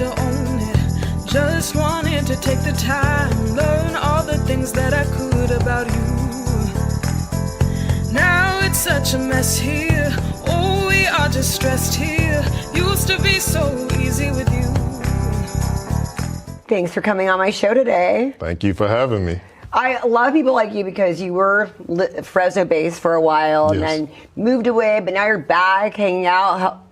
to own it. Just wanted to take the time, learn all the things that I could about you. Now it's such a mess here. Oh, we are just stressed here. Used to be so easy with you. Thanks for coming on my show today. Thank you for having me. I love people like you because you were Fresno-based for a while and then moved away, but now you're back hanging out,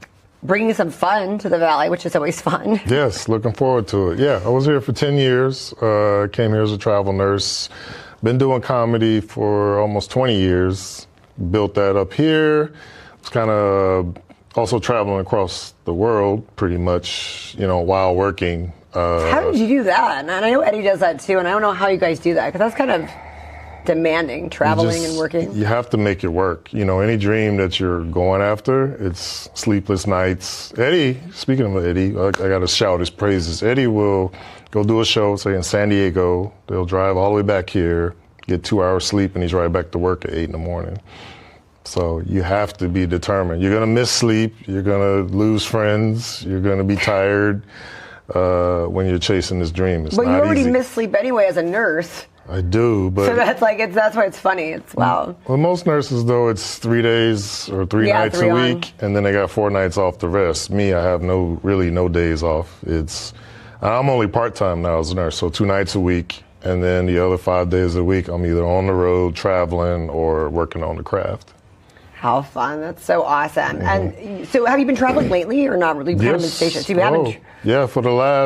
bringing some fun to the Valley, which is always fun. Yes, looking forward to it. Yeah, I was here for 10 years. Came here as a travel nurse. Been doing comedy for almost 20 years. Built that up here. Was kind of also traveling across the world pretty much, while working. How did you do that? And I know Eddie does that too, and I don't know how you guys do that, because that's kind of demanding, traveling and working. You have to make it work. Any dream that you're going after, it's sleepless nights. Eddie, speaking of Eddie, I got to shout his praises. Eddie will go do a show, say in San Diego. They'll drive all the way back here, get 2 hours sleep, and he's right back to work at 8 in the morning. So you have to be determined. You're going to miss sleep. You're going to lose friends. You're going to be tired. When you're chasing this dream. It's but not you already easy. miss sleep anyway as a nurse. I do, but so that's why it's funny. It's wow. Well, most nurses though, it's 3 days or three nights a week, and then they got 4 nights off the rest. Me, I have really no days off. I'm only part-time now as a nurse, so 2 nights a week, and then the other 5 days a week, I'm either on the road traveling or working on the craft. How fun. That's so awesome. And so have you been traveling lately or not really? You've kind of been stationed. So you haven't. Yeah,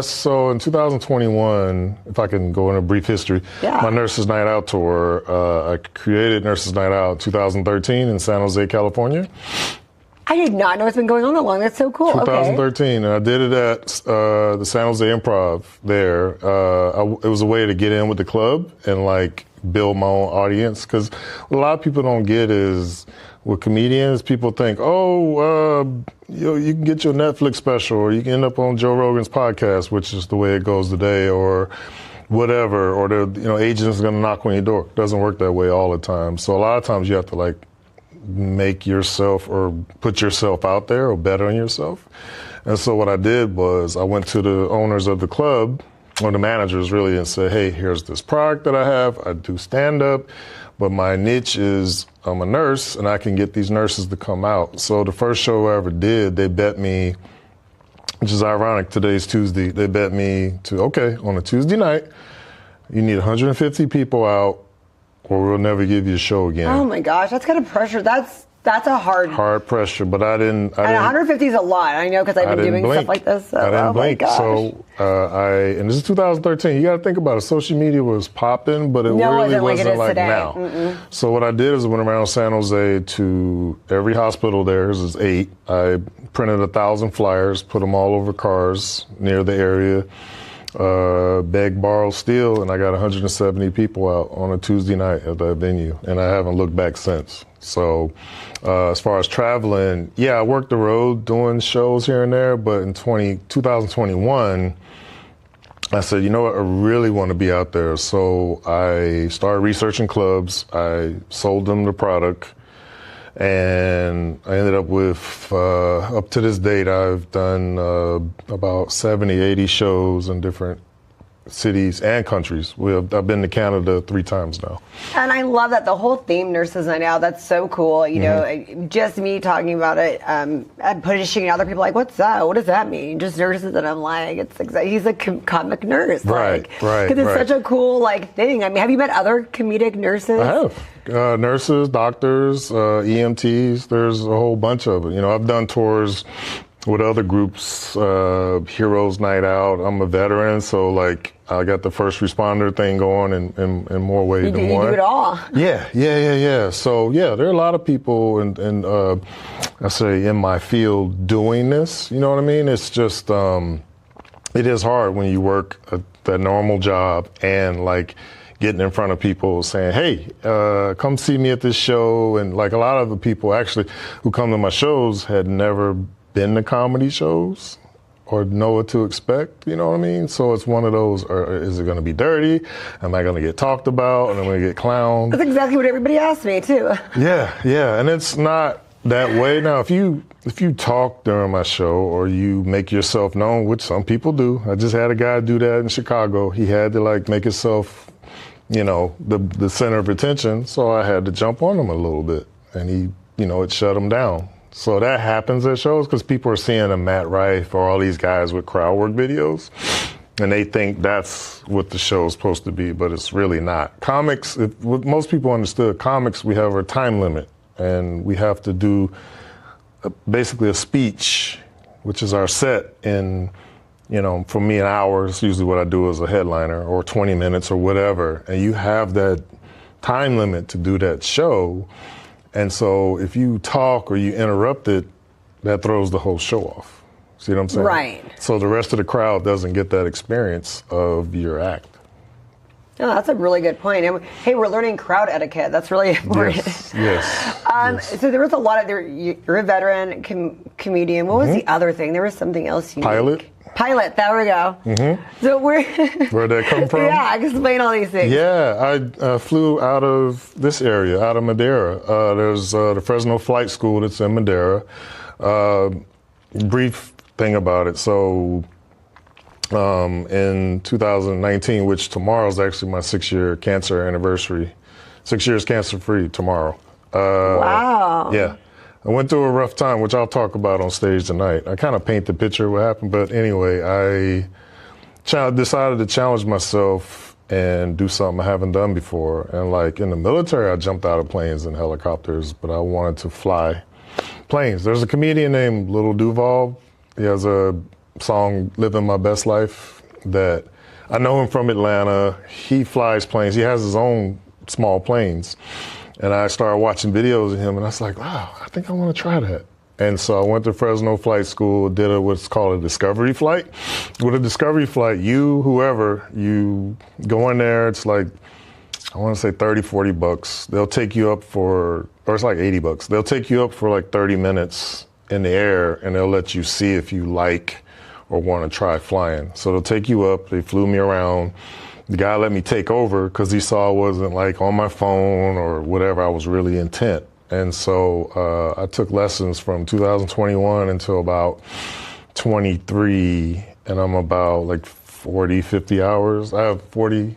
so in 2021, if I can go in a brief history, my Nurses Night Out tour, I created Nurses Night Out 2013 in San Jose, California. I did not know it's been going on that long. That's so cool. 2013, and I did it at the San Jose Improv there. It was a way to get in with the club and build my own audience, because a lot of people don't get is, with comedians, people think, you can get your Netflix special, or you can end up on Joe Rogan's podcast, which is the way it goes today, or whatever, or the agent's gonna knock on your door. It doesn't work that way all the time. So a lot of times you have to make yourself or put yourself out there or bet on yourself. And so what I did was I went to the owners of the club, or the managers really, and said, hey, here's this product that I have. I do stand-up, but my niche is I'm a nurse, and I can get these nurses to come out. So the first show I ever did, they bet me, which is ironic, today's Tuesday, they bet me on a Tuesday night, you need 150 people out, or we'll never give you a show again. Oh my gosh, that's kind of pressure. That's a hard pressure, but I didn't. And 150 is a lot. I know, because I've been doing stuff like this. So, I didn't blink. My gosh. So and this is 2013. You got to think about it. Social media was popping, but it really wasn't like now. Mm-mm. So what I did is I went around San Jose to every hospital there. There's 8. I printed 1,000 flyers, put them all over cars near the area. Beg, borrow, steal, and I got 170 people out on a Tuesday night at that venue, and I haven't looked back since. So as far as traveling, I worked the road doing shows here and there, but in 2021, I said, you know what, I really want to be out there. So I started researching clubs. I sold them the product. And I ended up with, up to this date, I've done about 70, 80 shows in different cities and countries. I've been to Canada 3 times now. And I love that, the whole theme, Nurses Night Out, that's so cool. Just me talking about it, and pushing other people what's that? What does that mean? Just nurses, and I'm like, he's a comic nurse. Right. Because it's such a cool thing. I mean, have you met other comedic nurses? I have. Nurses, doctors, EMTs, there's a whole bunch of it. I've done tours with other groups, Heroes Night Out. I'm a veteran, so I got the first responder thing going in more ways than one. You do it all. Yeah. So there are a lot of people I say in my field doing this. You know what I mean? It's just it is hard when you work that normal job and getting in front of people saying, hey, come see me at this show. And a lot of the people actually who come to my shows had never been to comedy shows or know what to expect, you know what I mean? So it's one of those, is it going to be dirty? Am I going to get talked about? And I'm going to get clowned? That's exactly what everybody asked me, too. Yeah. And it's not, that way. Now, if you talk during my show or you make yourself known, which some people do, I just had a guy do that in Chicago. He had to like make himself, the center of attention. So I had to jump on him a little bit, and he, it shut him down. So that happens at shows because people are seeing a Matt Rife or all these guys with crowd work videos, and they think that's what the show is supposed to be, but it's really not. Comics, what most people understood, comics, we have a time limit. And we have to do basically a speech, which is our set in, for me, an hour. It's usually what I do as a headliner, or 20 minutes or whatever. And you have that time limit to do that show. And so if you talk or you interrupt it, that throws the whole show off. See what I'm saying? Right. So the rest of the crowd doesn't get that experience of your act. Oh, that's a really good point. And hey, we're learning crowd etiquette. That's really important. Yes. So there was a lot of you're a veteran comedian. What was the other thing? There was something else unique. Pilot. There we go. So where'd that come from? Yeah, explain all these things. Yeah, I flew out of this area, out of Madeira. There's the Fresno Flight School that's in Madeira. Brief thing about it. So. In 2019, which tomorrow is actually my 6-year cancer anniversary. 6 years cancer-free tomorrow. Wow. Yeah. I went through a rough time, which I'll talk about on stage tonight. I kind of paint the picture of what happened, but anyway, I decided to challenge myself and do something I haven't done before. And like in the military, I jumped out of planes and helicopters, but I wanted to fly planes. There's a comedian named Little Duval. He has a song Living My Best Life that I know him from Atlanta. He flies planes. He has his own small planes. And I started watching videos of him, and I was like, wow, I think I want to try that. And so I went to Fresno Flight School, did what's called a discovery flight. With a discovery flight, you go in there, it's like, I want to say 30, 40 bucks. They'll take you up or it's like 80 bucks. They'll take you up for like 30 minutes in the air, and they'll let you see if you like or want to try flying. So they'll take you up. They flew me around. The guy let me take over because he saw I wasn't like on my phone or whatever. I was really intent. And so I took lessons from 2021 until about 23, and I'm about like 40, 50 hours. I have 40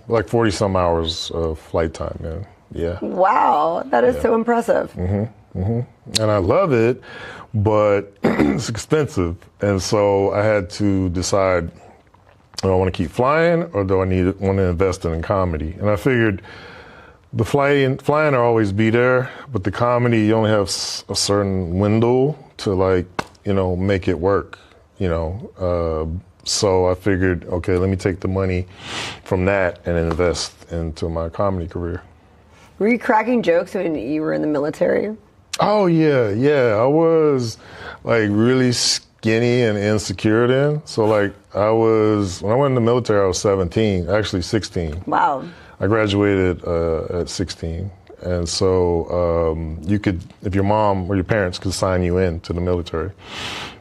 some hours of flight time, man. Yeah. Wow, that is so impressive. And I love it, but it's expensive. And so I had to decide, do I want to keep flying or do I want to invest in comedy? And I figured the flying will always be there, but the comedy, you only have a certain window to make it work, So I figured, okay, let me take the money from that and invest into my comedy career. Were you cracking jokes when you were in the military? Oh, yeah. I was like really skinny and insecure then. So when I went in the military, I was 17, actually 16. Wow. I graduated at 16. And so you could, if your mom or your parents could sign you in to the military.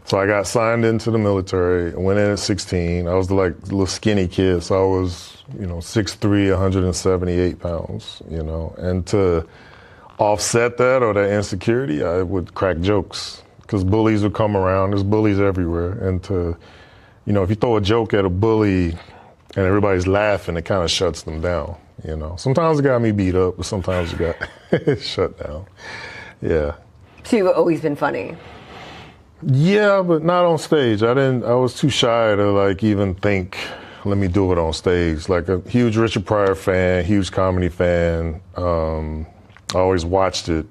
So I got signed into the military, went in at 16. I was the little skinny kid. So I was, 6'3", 178 pounds, and to offset that or that insecurity, I would crack jokes because bullies would come around. There's bullies everywhere. And if you throw a joke at a bully and everybody's laughing, it kind of shuts them down, Sometimes it got me beat up, but sometimes it got shut down. Yeah. So you've always been funny? Yeah, but not on stage. I was too shy to even think, let me do it on stage. Like a huge Richard Pryor fan, huge comedy fan. I always watched it,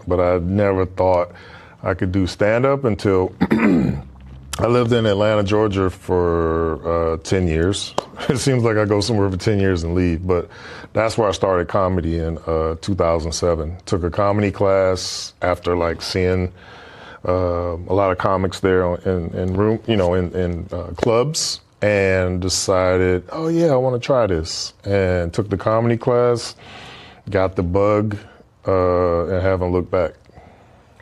but I never thought I could do stand-up until I lived in Atlanta, Georgia for 10 years. It seems like I go somewhere for 10 years and leave, but that's where I started comedy in 2007. Took a comedy class after seeing a lot of comics there in clubs, and decided, oh yeah, I want to try this. And took the comedy class, got the bug, and haven't looked back.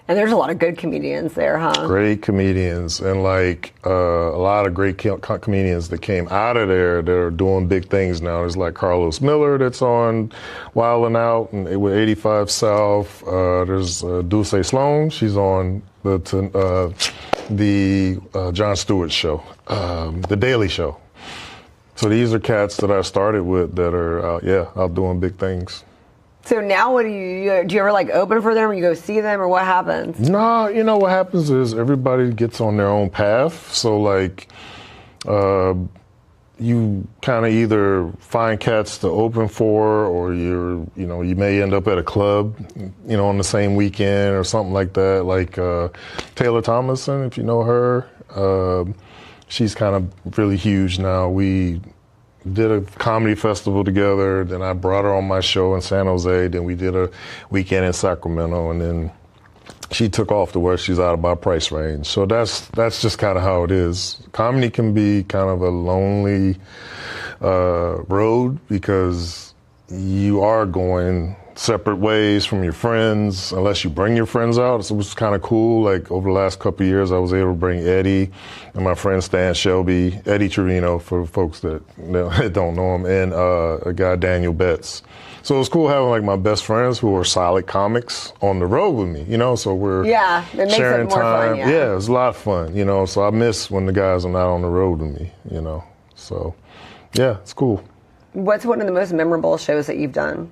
And there's a lot of good comedians there, huh? Great comedians, and like a lot of great comedians that came out of there that are doing big things now. There's like Carlos Miller that's on Wild 'N Out and with 85 South. There's Dulce Sloan. She's on the Jon Stewart show, The Daily Show. So these are cats that I started with that are out doing big things. So now what do you ever like open for them or you go see them or what happens? No, you know what happens is everybody gets on their own path. So like you kind of either find cats to open for or you may end up at a club, on the same weekend or something like that. Like Taylor Tomlinson, if you know her, she's kind of really huge now. We did a comedy festival together, then I brought her on my show in San Jose, then we did a weekend in Sacramento, and then she took off to where she's out of my price range. So that's just kind of how it is. Comedy can be kind of a lonely road because you are going separate ways from your friends unless you bring your friends out. So it was kind of cool. Like over the last couple of years, I was able to bring Eddie and my friend Stan Shelby, Eddie Trevino for folks that don't know him, and a guy Daniel Betts. So it was cool having like my best friends who are solid comics on the road with me, So we're it makes sharing it more time. fun. Yeah, it was a lot of fun, So I miss when the guys are not on the road with me, So yeah, it's cool. What's one of the most memorable shows that you've done?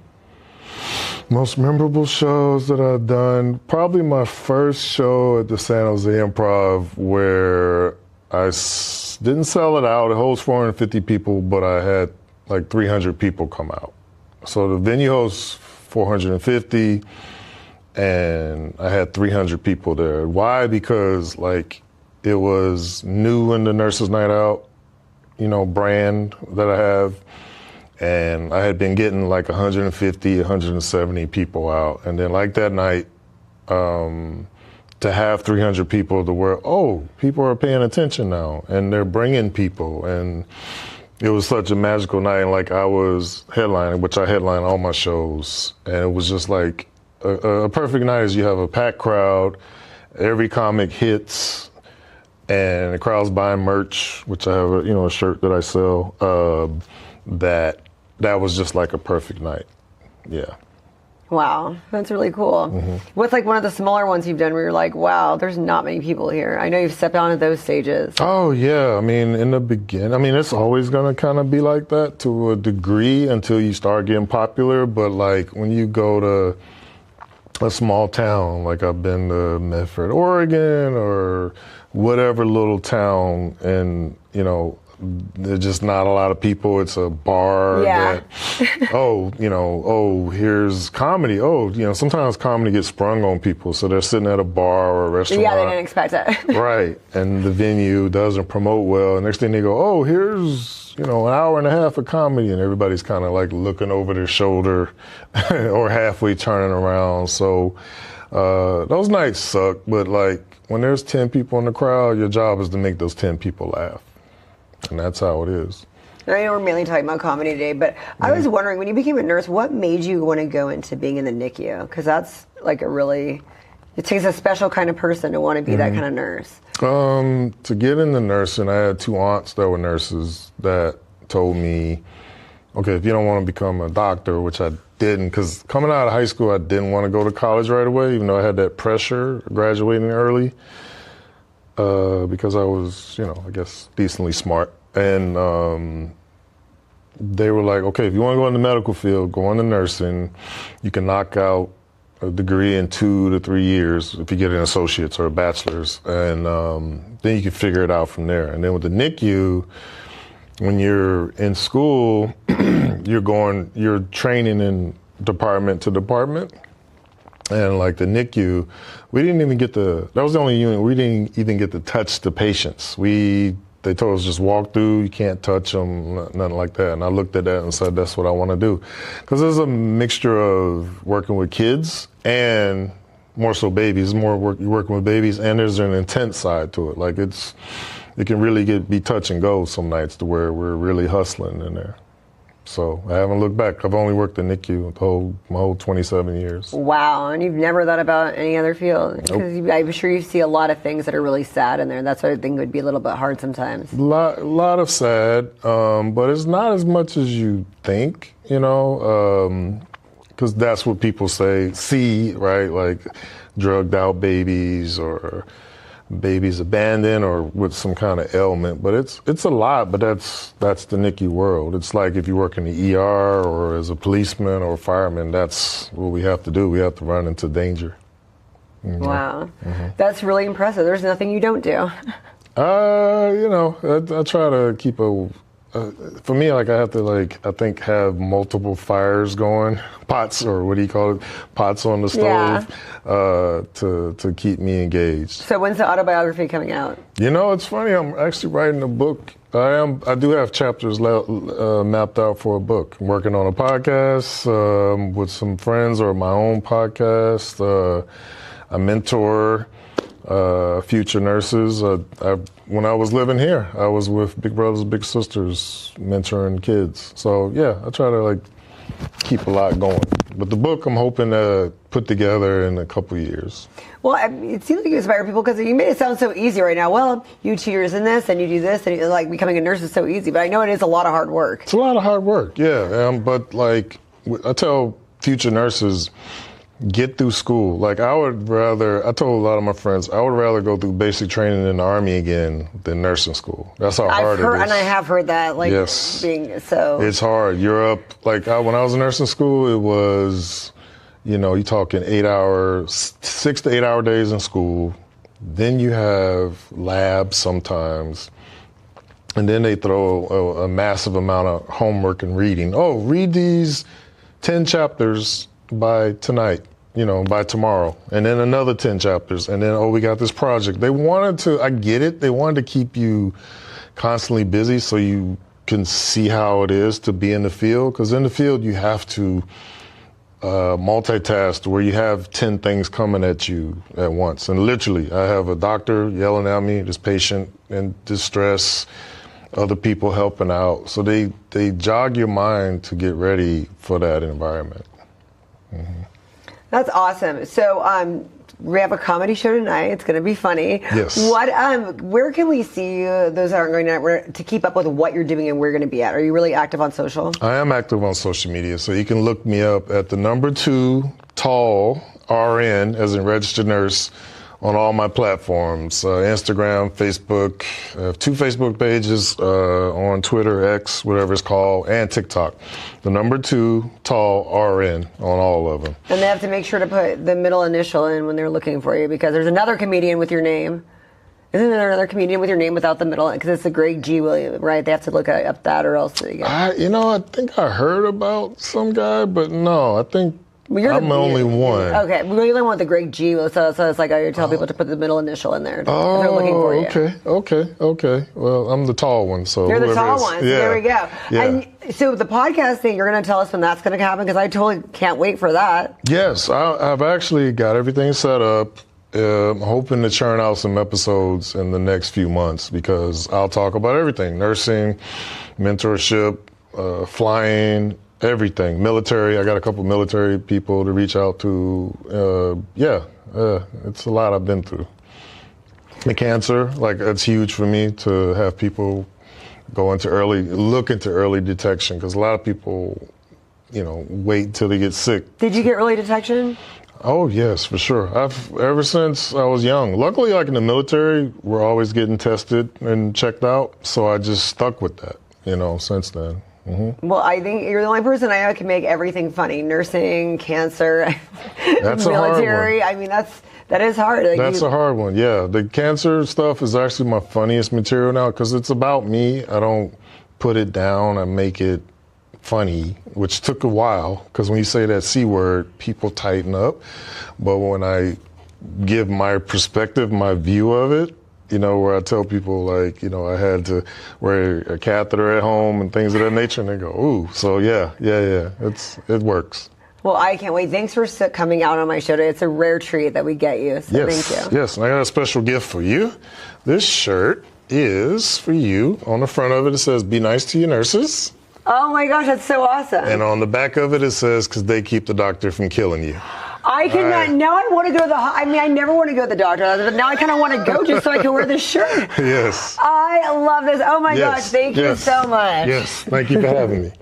Most memorable shows that I've done, probably my first show at the San Jose Improv where I didn't sell it out. It holds 450 people, but I had like 300 people come out. So the venue hosts 450 and I had 300 people there. Why? Because like it was new in the Nurses Night Out, brand that I have. And I had been getting like 150, 170 people out. And then like that night, to have 300 people to where, people are paying attention now and they're bringing people. And it was such a magical night. And like I was headlining, which I headline all my shows. And it was just like a perfect night is you have a packed crowd, every comic hits, and the crowd's buying merch, which I have a shirt that I sell, that was just like a perfect night. Yeah. Wow, that's really cool. Mm-hmm. What's like one of the smaller ones you've done where you're like, wow, there's not many people here? I know you've stepped onto those stages. Oh, yeah. I mean, in the beginning, it's always going to kind of be like that to a degree until you start getting popular. But like when you go to a small town, like I've been to Medford, Oregon, or whatever little town, and, there's just not a lot of people. It's a bar that, here's comedy. Sometimes comedy gets sprung on people. So they're sitting at a bar or a restaurant. Yeah, they didn't expect it. Right. And the venue doesn't promote well. And next thing they go, here's, an hour and a half of comedy. And everybody's kind of like looking over their shoulder or halfway turning around. So those nights suck. But like when there's 10 people in the crowd, your job is to make those 10 people laugh. And that's how it is. I know we're mainly talking about comedy today, but I was wondering, when you became a nurse, what made you want to go into being in the NICU? Because that's like it takes a special kind of person to want to be that kind of nurse. To get into nursing, I had two aunts that were nurses that told me, okay, if you don't want to become a doctor, which I didn't, because coming out of high school, I didn't want to go to college right away, even though I had that pressure graduating early. Because I was, I guess, decently smart. And they were like, okay, if you want to go in the medical field, go into nursing. You can knock out a degree in 2 to 3 years if you get an associate's or a bachelor's. And then you can figure it out from there. And then with the NICU, when you're in school, you're training in department to department. And like the NICU, we didn't even that was the only unit, we didn't even get to touch the patients. They told us just walk through, you can't touch them, nothing like that. And I looked at that and said, that's what I want to do. Because there's a mixture of working with kids and more so babies, you're working with babies, and there's an intense side to it. Like it can really be touch and go some nights to where we're really hustling in there. So I haven't looked back. I've only worked in NICU my whole 27 years. Wow, and you've never thought about any other field? Because I'm sure you see a lot of things that are really sad in there. That's what I think would be a little bit hard sometimes. A lot of sad, but it's not as much as you think, because that's what people see, right? Like drugged out babies or babies abandoned or with some kind of ailment. But it's a lot, but that's the NICU world. It's like if you work in the ER or as a policeman or a fireman, that's what we have to do. We have to run into danger. Wow. That's really impressive. There's nothing you don't do. I try to keep for me, like I have to I think have multiple fires going, pots, or what do you call it, pots on the stove, to keep me engaged. So when's the autobiography coming out? It's funny. I'm actually writing a book. I do have chapters mapped out for a book. I'm working on a podcast with some friends, or my own podcast. I mentor future nurses. When I was living here, I was with Big Brothers Big Sisters mentoring kids. So yeah, I try to keep a lot going. But the book I'm hoping to put together in a couple of years. Well, it seems like you inspire people because you made it sound so easy right now. Well, you 2 years in this and you do this, and like becoming a nurse is so easy. But I know it is a lot of hard work. It's a lot of hard work, yeah. But I tell future nurses, get through school. I told a lot of my friends, I would rather go through basic training in the Army again than nursing school. That's how hard it is. And I have heard that, yes. being so. It's hard. You're up, when I was in nursing school, it was, you're talking 6 to 8 hour days in school. Then you have labs sometimes. And then they throw a massive amount of homework and reading. Oh, read these 10 chapters by tonight. By tomorrow, and then another 10 chapters, and then, we got this project. I get it, they wanted to keep you constantly busy so you can see how it is to be in the field, because in the field you have to multitask where you have 10 things coming at you at once. And literally, I have a doctor yelling at me, this patient in distress, other people helping out. So they jog your mind to get ready for that environment. Mm-hmm. That's awesome. So we have a comedy show tonight. It's going to be funny. Yes. Where can we see you, those that aren't going to keep up with what you're doing and where you're going to be at? Are you really active on social? I am active on social media. So you can look me up at the number 2 tall RN, as in registered nurse, on all my platforms, Instagram, Facebook. I have 2 Facebook pages, on Twitter, X, whatever it's called, and TikTok. The number 2 tall RN on all of them. And they have to make sure to put the middle initial in when they're looking for you, because there's another comedian with your name. Isn't there another comedian with your name without the middle? Because it's the Greg G. Williams, right? They have to look up that, or else they get. I think I heard about some guy, but no, I think I'm the only one. Okay, we really want the Greg G. So it's like I tell people to put the middle initial in there if they're looking for you. Okay. Well, I'm the tall one, so you're the tall one. So yeah. There we go. Yeah. And so the podcast thing, you're going to tell us when that's going to happen, because I totally can't wait for that. Yes, I've actually got everything set up. I'm hoping to churn out some episodes in the next few months, because I'll talk about everything: nursing, mentorship, flying. Everything. Military. I got a couple military people to reach out to. It's a lot I've been through. The cancer, it's huge for me to have people look into early detection, because a lot of people, wait till they get sick. Did you get early detection? Oh yes, for sure. Ever since I was young. Luckily, in the military, we're always getting tested and checked out, so I just stuck with that, since then. Mm-hmm. Well, I think you're the only person I know can make everything funny. Nursing, cancer, that's military. A hard one. That is hard. That's a hard one. Yeah, the cancer stuff is actually my funniest material now, because it's about me. I don't put it down. I make it funny, which took a while, because when you say that C word, people tighten up. But when I give my perspective, my view of it, where I tell people, I had to wear a catheter at home and things of that nature, and they go, ooh. So yeah, it works. Well, I can't wait. Thanks for coming out on my show today. It's a rare treat that we get you, so yes, thank you. Yes, and I got a special gift for you. This shirt is for you. On the front of it says, "Be nice to your nurses." Oh my gosh, that's so awesome. And on the back of it says, because they keep the doctor from killing you. I cannot, now I want to go to I never want to go to the doctor, but now I kind of want to go just so I can wear this shirt. Yes. I love this. Oh my gosh, thank you so much. Yes, thank you for having me.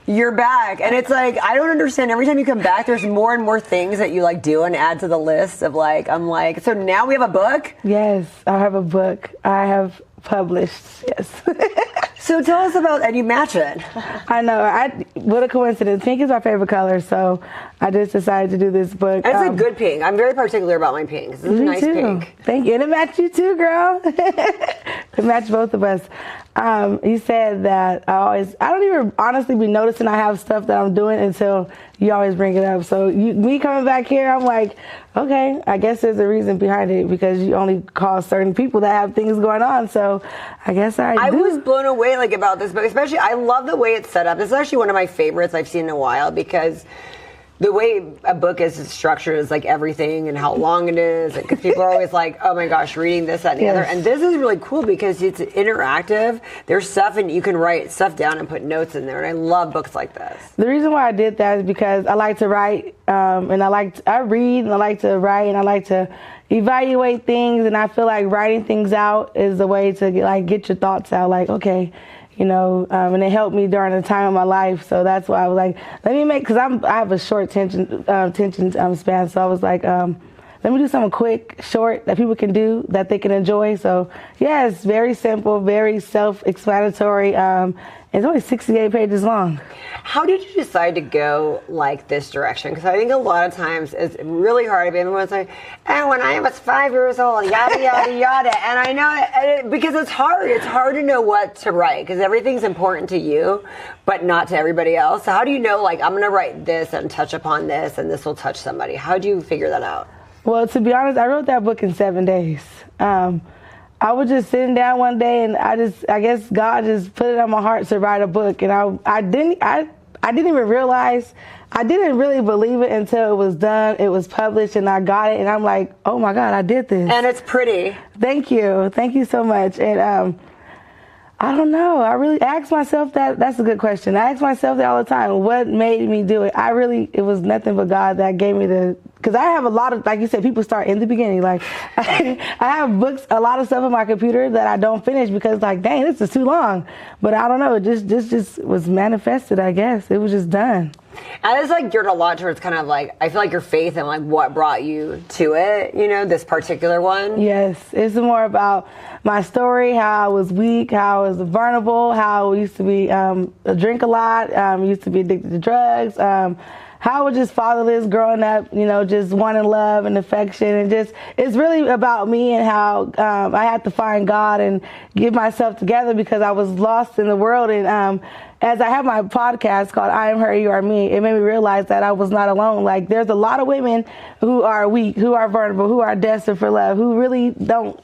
You're back, and it's like I don't understand. Every time you come back, there's more and more things that you like do and add to the list of like. I'm like, so now we have a book. Yes, I have a book. I have published. Yes. So tell us about, and you match it. I know. What a coincidence. Pink is my favorite color, so I just decided to do this book. And it's a good pink. I'm very particular about my pinks. This is a nice too. pink. Thank you. And it matched you too, girl. It matched both of us. You said that I don't even honestly be noticing I have stuff that I'm doing until you always bring it up. So me coming back here, I'm like, okay, I guess there's a reason behind it because you only call certain people that have things going on. So I guess I do. was blown away like about this book, especially I love the way it's set up. This is actually one of my favorites I've seen in a while because the way a book is structured is like everything and how long it is. Because people are always like, oh my gosh, reading this, that, and the other. And this is really cool because it's interactive. There's stuff and you can write stuff down and put notes in there. And I love books like this. The reason why I did that is because I like to write and I read and I like to write and I like to evaluate things. And I feel like writing things out is a way to get your thoughts out. Like, okay. You know, and it helped me during a time of my life. So that's why I was like, let me because I have a short attention span. So I was like, let me do something quick, short that people can do that they can enjoy. So yeah, it's very simple, very self-explanatory. It's only 68 pages long. How did you decide to go like this direction? Because I think a lot of times it's really hard. Everyone's like, and when I was 5 years old, yada, yada, yada. And I know because it's hard. It's hard to know what to write because everything's important to you, but not to everybody else. So how do you know, like, I'm going to write this and touch upon this and this will touch somebody? How do you figure that out? Well, to be honest, I wrote that book in 7 days. I was just sitting down one day, and I guess God just put it on my heart to write a book, and I didn't even realize, I didn't really believe it until it was done, it was published, and I got it, and I'm like, oh my God, I did this. And it's pretty. Thank you so much. And I don't know, I really ask myself that's a good question. I ask myself that all the time, what made me do it? It was nothing but God that gave me because I have a lot of, like you said, people start in the beginning. Like, I have books, a lot of stuff on my computer that I don't finish because, like, dang, this is too long. But I don't know, it just was manifested, I guess. It was just done. And it's like geared a lot towards kind of like, I feel like your faith and like what brought you to it, you know, this particular one. Yes, it's more about my story, how I was weak, how I was vulnerable, how I used to be, drink a lot, used to be addicted to drugs, how I was just fatherless growing up, you know, just wanting love and affection. And it's really about me and how I had to find God and get myself together because I was lost in the world. And as I have my podcast called I Am Her, You Are Me, it made me realize that I was not alone. Like, there's a lot of women who are weak, who are vulnerable, who are desperate for love, who really don't,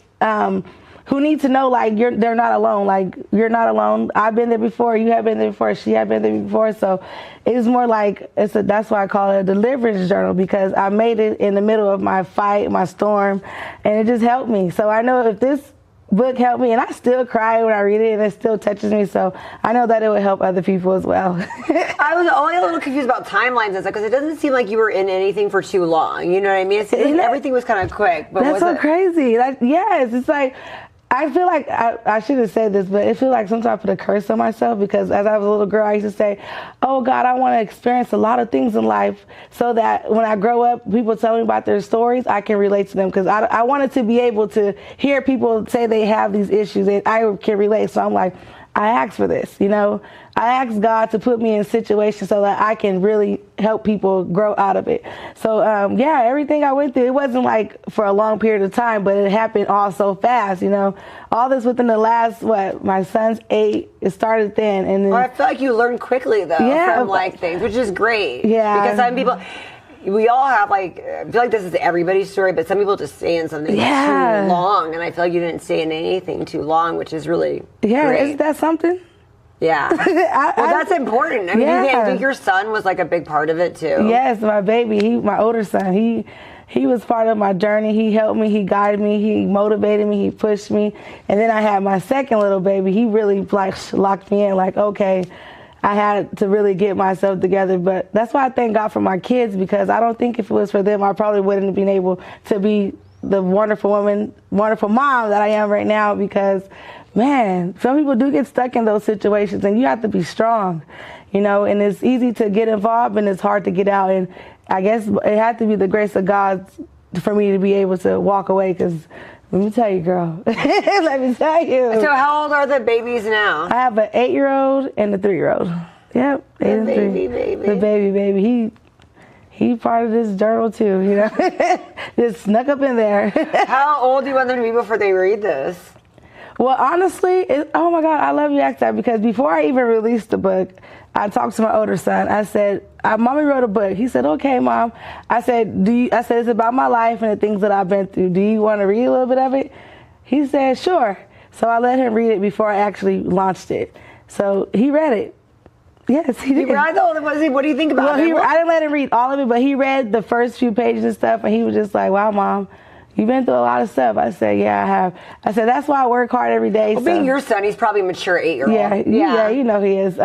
who need to know, like, they're not alone. Like, you're not alone. I've been there before. You have been there before. She have been there before. So it's more like, that's why I call it a deliverance journal, because I made it in the middle of my fight, my storm, and it just helped me. So I know if this book helped me, and I still cry when I read it, and it still touches me, so I know that it would help other people as well. I was only a little confused about timelines and stuff, because it doesn't seem like you were in anything for too long. You know what I mean? It seems like everything was kind of quick. But that's so crazy. Like, yes, it's like, I feel like, I should have said this, but it feels like sometimes I put a curse on myself, because as I was a little girl, I used to say, oh God, I want to experience a lot of things in life so that when I grow up, people tell me about their stories, I can relate to them, because I wanted to be able to hear people say they have these issues and I can relate. So I'm like, I asked for this, you know. I asked God to put me in situations so that I can really help people grow out of it. So, yeah, everything I went through, it wasn't like for a long period of time, but it happened all so fast, you know. All this within the last, my son's 8, it started then. And then, I feel like you learn quickly, though, from, like, things, which is great. Yeah. Because some people, we all have, like, I feel like this is everybody's story, but some people just stay in something too long, and I feel like you didn't stay in anything too long, which is really great. Isn't that something? Yeah. That's important. I mean, I think your son was, like, a big part of it, too. Yes, my baby, my older son, he was part of my journey. He helped me, he guided me, he motivated me, he pushed me. And then I had my second little baby. He really, like, locked me in, like, okay, I had to really get myself together. But that's why I thank God for my kids, because I don't think if it was for them, I probably wouldn't have been able to be the wonderful woman, wonderful mom that I am right now, because, man, some people do get stuck in those situations, and you have to be strong, you know, and it's easy to get involved and it's hard to get out. And I guess it had to be the grace of God for me to be able to walk away, because let me tell you, girl. Let me tell you. So how old are the babies now? I have an 8-year-old and a 3-year-old. Yep. The baby. The baby. He part of this journal too, you know. Just snuck up in there. How old do you want them to be before they read this? Well, honestly, oh my God, I love you asked that, because before I even released the book, I talked to my older son. I said, Mommy wrote a book. He said, okay, Mom. I said, it's about my life and the things that I've been through. Do you want to read a little bit of it? He said, sure. So I let him read it before I actually launched it. So he read it. Yes, he did. What do you think about it? I didn't let him read all of it, but he read the first few pages and stuff, and he was just like, wow, Mom, you've been through a lot of stuff. I said, yeah, I have. I said, that's why I work hard every day. Well, being your son, he's probably a mature 8-year-old. Yeah, you know he is.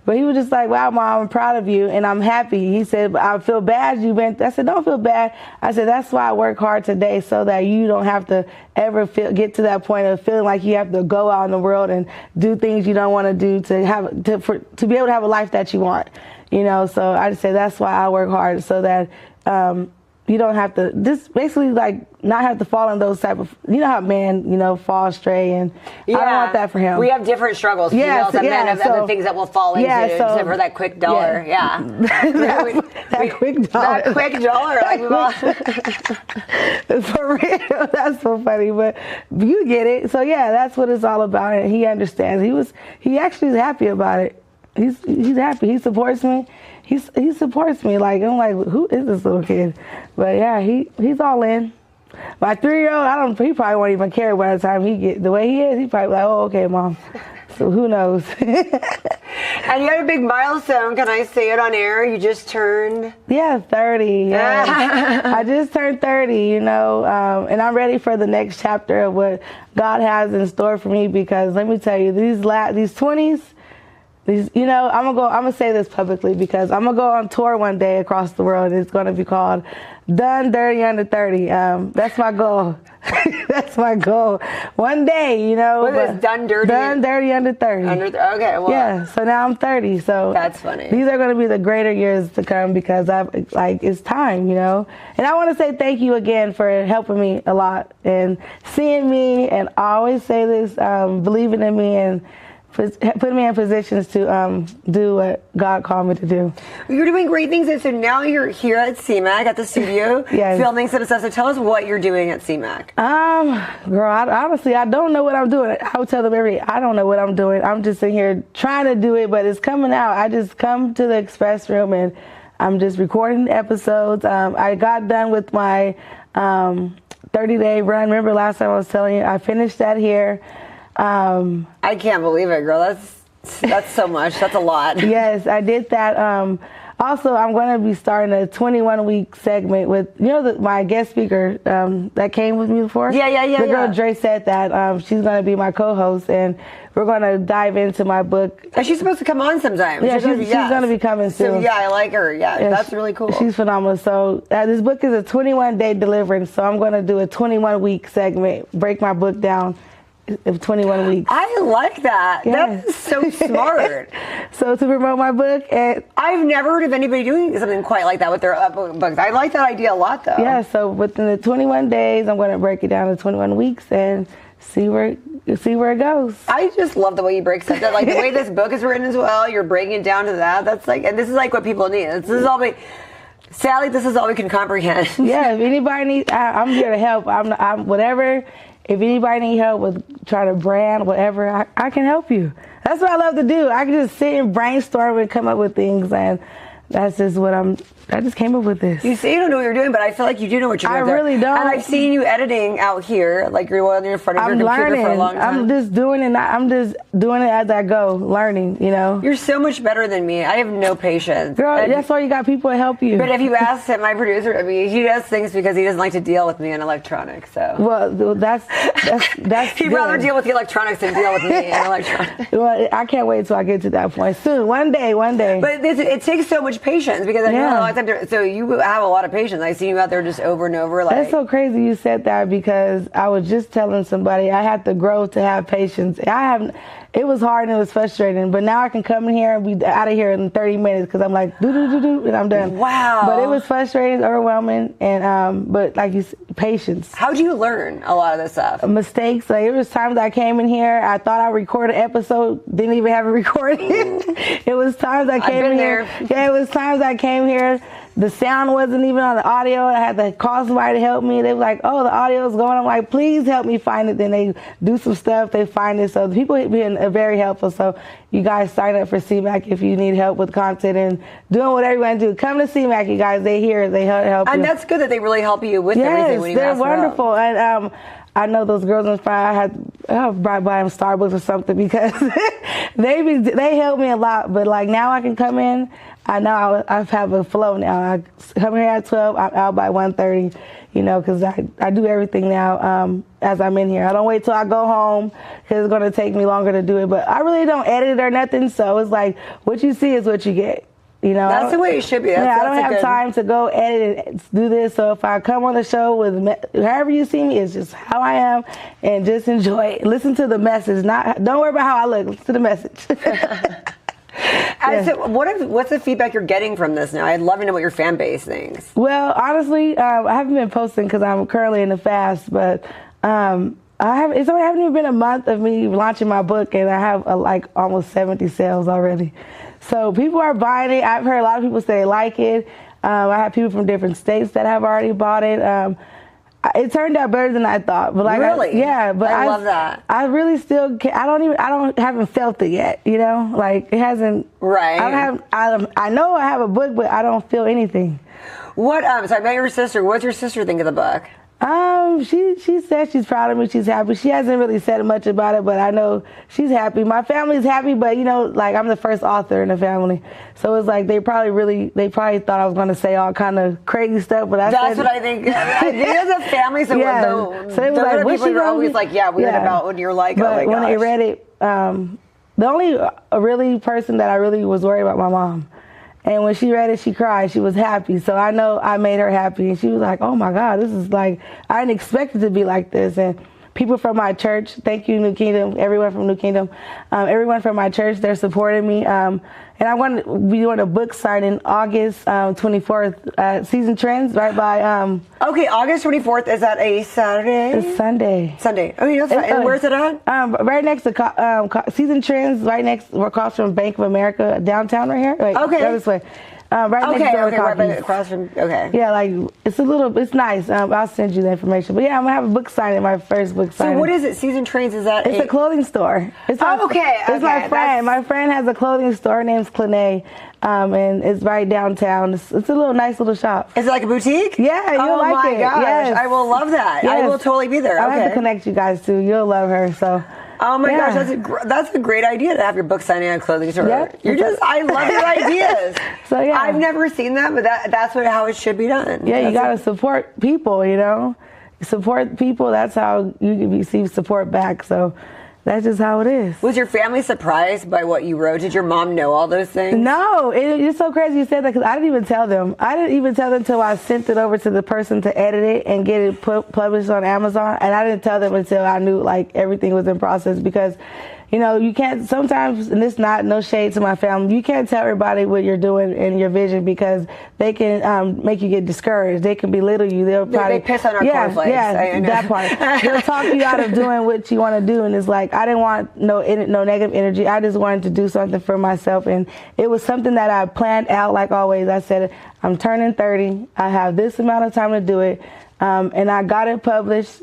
But he was just like, wow, Mom, I'm proud of you, and I'm happy. He said, I feel bad you went. I said, don't feel bad. I said, that's why I work hard today, so that you don't have to ever get to that point of feeling like you have to go out in the world and do things you don't want to do to be able to have a life that you want. You know, so I just say that's why I work hard, so that you don't have to, just basically like not have to fall in those type of, you know how men, you know, fall astray, and I don't want that for him. We have different struggles. Men have other things that we'll fall into for that quick dollar. Yeah. That quick dollar. That quick dollar. For real. That's so funny, but you get it. So yeah, that's what it's all about, and he understands. He actually is happy about it. He's happy. He supports me. He supports me. Like, I'm like, who is this little kid? But yeah, he's all in. My 3-year-old, he probably won't even care by the time he get the way he is. He probably like, oh, okay, Mom. So who knows? And you had a big milestone. Can I say it on air? You just turned 30. Yeah. I just turned 30, you know, and I'm ready for the next chapter of what God has in store for me, because let me tell you, these 20s, you know, I'm gonna say this publicly, because I'm gonna go on tour one day across the world. It's gonna be called Done Dirty Under 30. That's my goal. That's my goal. One day, you know. What is Done Dirty Under 30. Okay, well. Yeah, so now I'm 30. So that's funny. These are gonna be the greater years to come, because it's time, you know. And I want to say thank you again for helping me a lot and seeing me, and I always say this, believing in me and put me in positions to do what God called me to do. You're doing great things, and so now you're here at CMAC at the studio, filming some stuff. So tell us what you're doing at CMAC. Girl, honestly, I don't know what I'm doing. I would tell them I don't know what I'm doing. I'm just sitting here trying to do it, but it's coming out. I just come to the express room and I'm just recording episodes. I got done with my 30-day run. Remember last time I was telling you, I finished that here. I can't believe it, girl. That's so much. That's a lot. Yes, I did that. Also, I'm going to be starting a 21-week segment with, my guest speaker that came with me before? Yeah. The girl Dre said that. She's going to be my co-host, and we're going to dive into my book. And she's supposed to come on sometime. Yeah, she's going to be coming soon. So, yeah, I like her. Yeah, that's really cool. She's phenomenal. So this book is a 21-day deliverance, so I'm going to do a 21-week segment, break my book down of 21 weeks. I like that. Yes. That's so smart. So to promote my book, and I've never heard of anybody doing something quite like that with their books. I like that idea a lot, though. Yeah. So within the 21 days, I'm going to break it down to 21 weeks and see where it goes. I just love the way you break stuff down. Like the way this book is written as well. You're breaking it down to that. That's like, and this is like what people need. This is all we. Sally, this is all we can comprehend. Yeah. If anybody needs, I'm here to help. I'm whatever. If anybody needs help with trying to brand, whatever, I can help you. That's what I love to do. I can just sit and brainstorm and come up with things, and that's just what I just came up with this. You say you don't know what you're doing, but I feel like you do know what you're doing. I really don't. And I've seen you editing out here, like you're on in front of your computer learning. for a long time. I'm just doing it. I'm just doing it as I go, learning. You're so much better than me. I have no patience. Girl, that's why you got people to help you. But if you ask him, my producer, he does things because he doesn't like to deal with me in electronics. So. Well, that's He'd rather deal with the electronics than deal with me in electronics. Well, I can't wait till I get to that point soon. One day. But it takes so much patience because I know a lot of times. So you have a lot of patience. I see you out there just over and over. Like, that's so crazy you said that, because I was just telling somebody I had to grow to have patience. It was hard and it was frustrating, but now I can come in here and be out of here in 30 minutes because I'm like, do, and I'm done. Wow. But it was frustrating, overwhelming, and but like you said, patience. How do you learn a lot of this stuff? Mistakes. Like, it was times I came in here, I thought I recorded an episode, didn't even have it recorded. It was times I came in here. Yeah, it was times I came here. The sound wasn't even on the audio. I had to call somebody to help me. They were like, oh, the audio's going. I'm like, please help me find it. Then they do some stuff. They find it. So the people have been very helpful. So you guys sign up for CMAC if you need help with content and doing whatever you want to do. Come to CMAC, you guys. They hear it. They help you. And that's good that they really help you with everything when you ask for help. They're wonderful. And I know those girls in front. I brought by them Starbucks or something because they help me a lot. But like now I can come in. I know I have a flow now. I come here at 12. I'm out by 1:30. Because I do everything now as I'm in here. I don't wait till I go home because it's going to take me longer to do it. But I really don't edit it or nothing. So it's like what you see is what you get. That's the way it should be. I don't have time to go edit and do this. So if I come on the show with however you see me, it's just how I am, and just enjoy it. Listen to the message. Don't worry about how I look. Listen to the message. So what's the feedback you're getting from this now? I'd love to know what your fan base thinks. Well, honestly, I haven't been posting because I'm currently in the fast, but it hasn't even been a month of me launching my book, and I have almost 70 sales already. So people are buying it. I've heard a lot of people say they like it. I have people from different states that have already bought it. It turned out better than I thought. But really? But I love that. I really still can't, haven't felt it yet, Like it hasn't. Right. I know I have a book, but I don't feel anything. So I met your sister. What's your sister think of the book? She said she's proud of me. She's happy. She hasn't really said much about it, but I know she's happy. My family's happy, but I'm the first author in the family, so it's like they probably thought I was going to say all kind of crazy stuff, but that's what I think. There's a family, so so it was like, people are always like, weird about what you're like. But when they read it, the only really person that I really was worried about, my mom. And when she read it, she cried. She was happy. So I know I made her happy. And she was like, oh, my God, this is like, I didn't expect it to be like this. And people from my church, thank you, New Kingdom, everyone from New Kingdom, everyone from my church, they're supporting me. And I want to be doing a book signing August 24th at Season Trends, right by... Okay, August 24th, is that a Saturday? It's Sunday. Sunday. Oh, that's right. And where's it at? Right next to Season Trends, right next, we're across from Bank of America, downtown right here. Okay. This way. Right next door to right Coffee's. across from. Okay. Yeah, like it's nice. I'll send you the information. But yeah, I'm gonna have a book signing, my first book signing. So what is it? Season Trains, is that? It's a clothing store. It's okay. It's my friend. My friend has a clothing store. Her name's Janae, and it's right downtown. It's a nice little shop. Is it like a boutique? Yeah, you'll like it. Oh my gosh, yes. I will love that. Yes. I will totally be there. I'll have to connect you guys too. You'll love her. So. Oh my gosh, that's a great idea to have your book signing at a clothing store. Yep. I love your ideas. So yeah, I've never seen that, but that's how it should be done. Yeah, you gotta support people. Support people. That's how you can receive support back. So that's just how it is. Was your family surprised by what you wrote? Did your mom know all those things? No, it's so crazy you said that because I didn't even tell them. I didn't even tell them until I sent it over to the person to edit it and get it published on Amazon. And I didn't tell them until I knew like everything was in process because, you can't sometimes, and it's no shade to my family, you can't tell everybody what you're doing and your vision because they can make you get discouraged. They can belittle you. They piss on our cornflakes. Yeah, that part. They'll talk you out of doing what you want to do, and it's like I didn't want no negative energy. I just wanted to do something for myself, and it was something that I planned out. Like always, I said I'm turning 30. I have this amount of time to do it, and I got it published.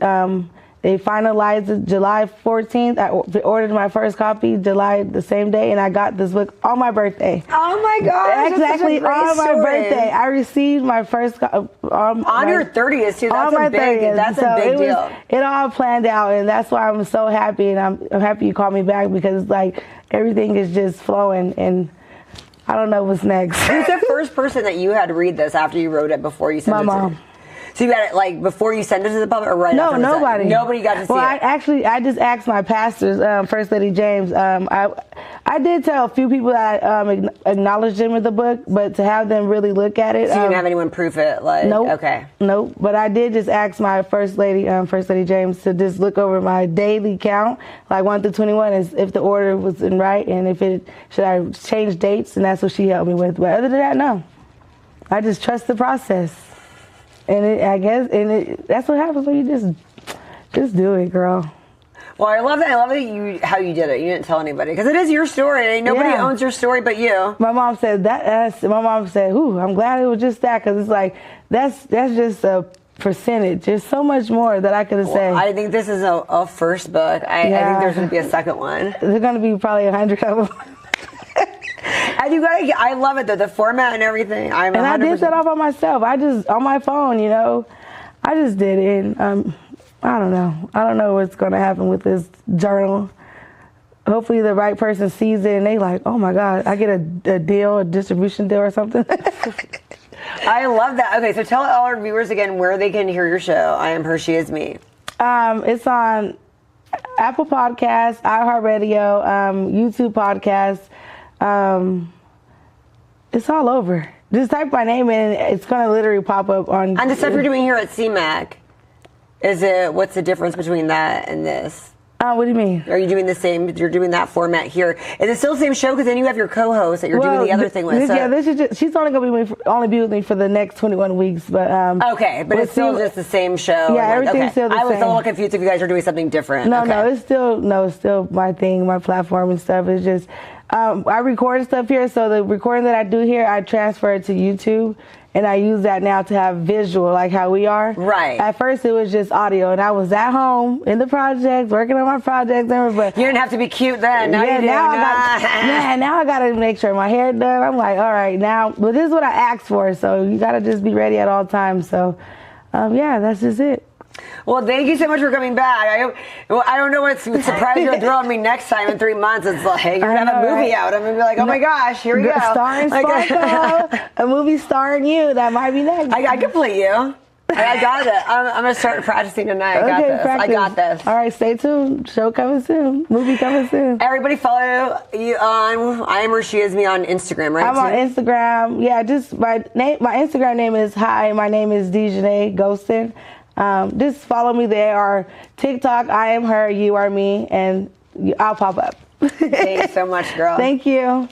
They finalized it July 14th. I ordered my first copy July the same day, and I got this book on my birthday. Oh my gosh! Exactly on my birthday, I received my first on your 30th too. That's a big deal. It all planned out, and that's why I'm so happy, and I'm happy you called me back because it's like everything is just flowing, and I don't know what's next. Who's the first person that you had to read this after you wrote it before you sent it? My mom. So you got it like before you send it to the public or right no, after? Nobody. Nobody got to see it. I just asked my pastors, First Lady James. I did tell a few people that I acknowledged them with the book, but to have them really look at it. So you didn't have anyone proof it? Nope. Okay. Nope. But I did just ask my First Lady James, to just look over my daily count, like 1 through 21, if the order was in right and should I change dates, and that's what she helped me with. But other than that, no. I just trust the process. And that's what happens when you just do it, girl. Well, I love that. I love that how you did it. You didn't tell anybody because it is your story. Nobody owns your story but you. My mom said that. My mom said, "Ooh, I'm glad it was just that," because it's like that's just a percentage. There's so much more that I could have said. I think this is a first book. I think there's going to be a second one. There's going to be probably 100 of them. I love it though, the format and everything. I did that all by myself. I just on my phone, I just did it. And I don't know. I don't know what's going to happen with this journal. Hopefully, the right person sees it and they like, oh my God, I get a deal, a distribution deal or something. I love that. Okay, so tell all our viewers again where they can hear your show. I Am Her, She Is Me. It's on Apple Podcasts, iHeartRadio, YouTube Podcasts. It's all over. Just type my name in, it's going to literally pop up on. And the stuff you're doing here at CMAC, what's the difference between that and this? What do you mean? Are you doing the same? You're doing that format here. Is it still the same show? Because then you have your co-host that you're doing the other thing with. This is just, she's only going to only be with me for the next 21 weeks. But okay, but it's still just the same show. Yeah, everything's still the same. I was a little confused if you guys are doing something different. No, it's still my thing, my platform and stuff. It's just I record stuff here, so the recording that I do here, I transfer it to YouTube. And I use that now to have visual, like how we are. Right. At first, it was just audio, and I was at home in the projects, working on my projects. But you didn't have to be cute then. Now you do. Now I got to make sure my hair done. I'm like, all right, now, but this is what I asked for, so you got to just be ready at all times. So, that's just it. Well, thank you so much for coming back. I don't know what surprise you'll throw on me next time in 3 months. It's like, you're going to have a movie out. I'm going to be like, oh my gosh, here we go. Starring Sparkle, a movie starring you. That might be next. I can play you. I got it. I'm going to start practicing tonight. I got this. All right, stay tuned. Show coming soon. Movie coming soon. Everybody follow you on I Am Her, She Is Me on Instagram, right? I'm on Instagram. Yeah, just my Instagram name is my name is Janae Gholston. Just follow me there, or TikTok, I Am Her, You Are Me, and I'll pop up. Thanks so much, girl. Thank you.